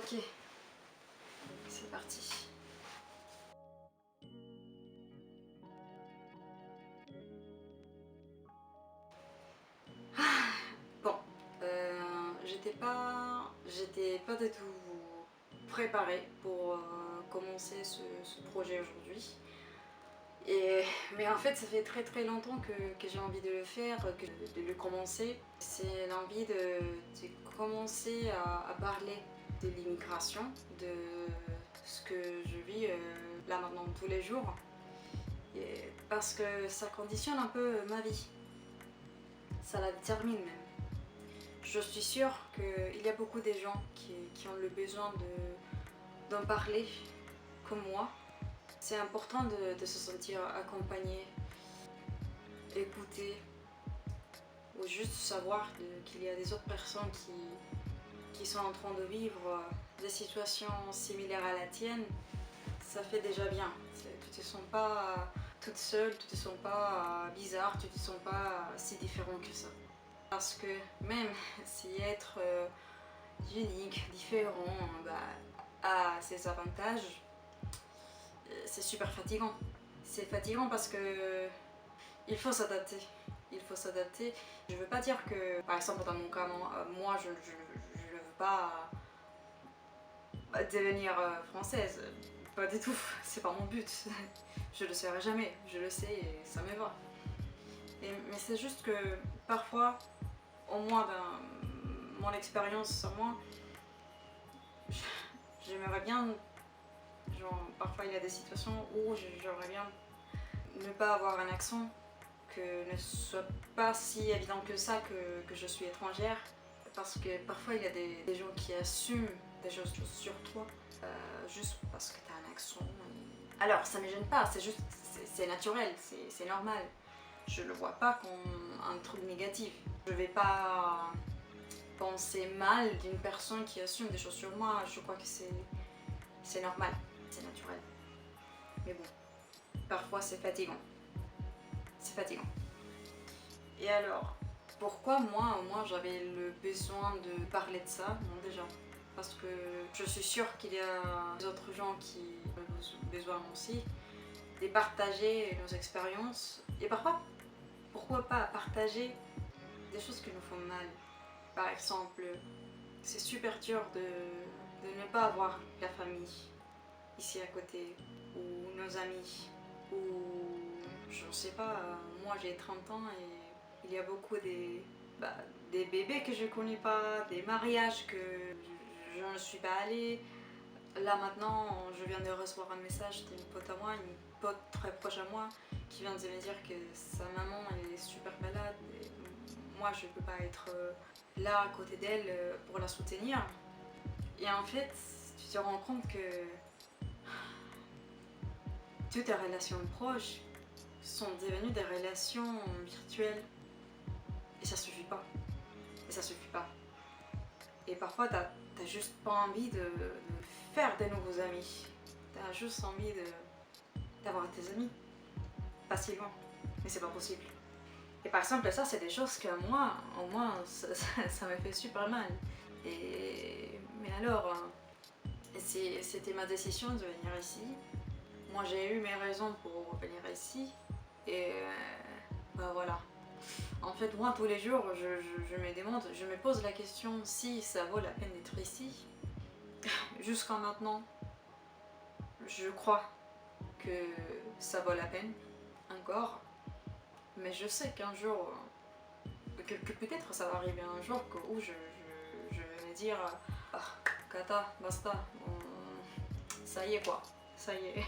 Ok, c'est parti. Bon, j'étais pas du tout préparée pour commencer ce projet aujourd'hui. Mais en fait, ça fait très longtemps que j'ai envie de le faire, de le commencer. C'est l'envie de commencer à parler de l'immigration, de ce que je vis là maintenant tous les jours. Parce que ça conditionne un peu ma vie, ça la détermine même. Je suis sûre qu'il y a beaucoup de gens qui ont le besoin d'en parler, comme moi. C'est important de se sentir accompagné, écouté, ou juste savoir qu'il y a des autres personnes qui sont en train de vivre des situations similaires à la tienne. Ça fait déjà bien. Tu te sens pas toute seule, tu te sens pas bizarre, tu te sens pas si différent que ça. Parce que même si être unique, différent, a ses avantages, c'est super fatigant. C'est fatigant parce que il faut s'adapter. Il faut s'adapter. Je veux pas dire que, par exemple dans mon cas, moi je ne veux pas devenir française. Pas du tout, c'est pas mon but. Je le serai jamais, je le sais et ça me va. Mais c'est juste que parfois, au moins dans mon expérience à moi, j'aimerais bien, genre parfois il y a des situations où j'aimerais bien ne pas avoir un accent, que ne soit pas si évident que ça que je suis étrangère. Parce que parfois il y a des gens qui assument des choses sur toi juste parce que tu as un accent. Alors ça me gêne pas, c'est juste, c'est naturel, c'est normal. Je le vois pas comme un truc négatif. Je vais pas penser mal d'une personne qui assume des choses sur moi. Je crois que c'est normal, c'est naturel. Mais bon, parfois c'est fatigant. C'est fatigant. Et alors, pourquoi moi j'avais le besoin de parler de ça? Bon, déjà, parce que je suis sûre qu'il y a d'autres gens qui ont besoin aussi de partager nos expériences. Et parfois, pourquoi pas partager des choses qui nous font mal. Par exemple, c'est super dur de ne pas avoir la famille ici à côté, ou nos amis, ou je ne sais pas, moi j'ai 30 ans et il y a beaucoup des bébés que je connais pas, des mariages que je ne suis pas allée. Là maintenant, je viens de recevoir un message d'une pote à moi, une pote très proche à moi, qui vient de me dire que sa maman elle est super malade. Et moi, je peux pas être là à côté d'elle pour la soutenir. Et en fait, tu te rends compte que toutes tes relations proches sont devenues des relations virtuelles. Et ça suffit pas. Et ça suffit pas. Et parfois, t'as juste pas envie de faire de nouveaux amis. T'as juste envie d'avoir tes amis facilement. Mais c'est pas possible. Et par exemple, ça, c'est des choses que moi, au moins, ça me fait super mal. Mais alors, c'était ma décision de venir ici. Moi, j'ai eu mes raisons pour venir ici. Et voilà. En fait, moi, tous les jours, je me demande, je me pose la question si ça vaut la peine d'être ici. Jusqu'à maintenant, je crois que ça vaut la peine, encore. Mais je sais qu'un jour, que peut-être ça va arriver un jour où je vais me dire ah, Kata, basta, ça y est quoi, ça y est.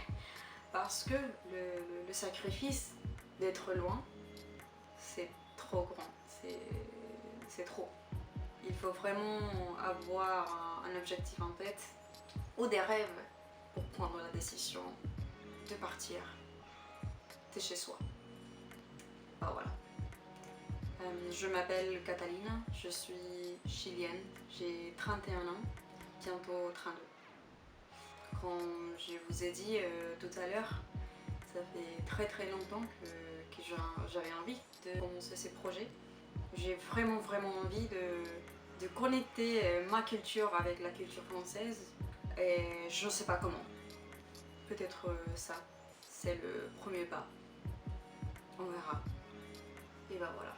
Parce que le sacrifice d'être loin, c'est trop grand, c'est trop. Il faut vraiment avoir un objectif en tête ou des rêves pour prendre la décision de partir de chez soi. Bah voilà. Je m'appelle Catalina, je suis chilienne, j'ai 31 ans, bientôt 32. Comme je vous ai dit tout à l'heure, ça fait très longtemps que j'avais envie de commencer ces projets. J'ai vraiment envie de connecter ma culture avec la culture française et je ne sais pas comment. Peut-être ça, c'est le premier pas. On verra. Et bah voilà.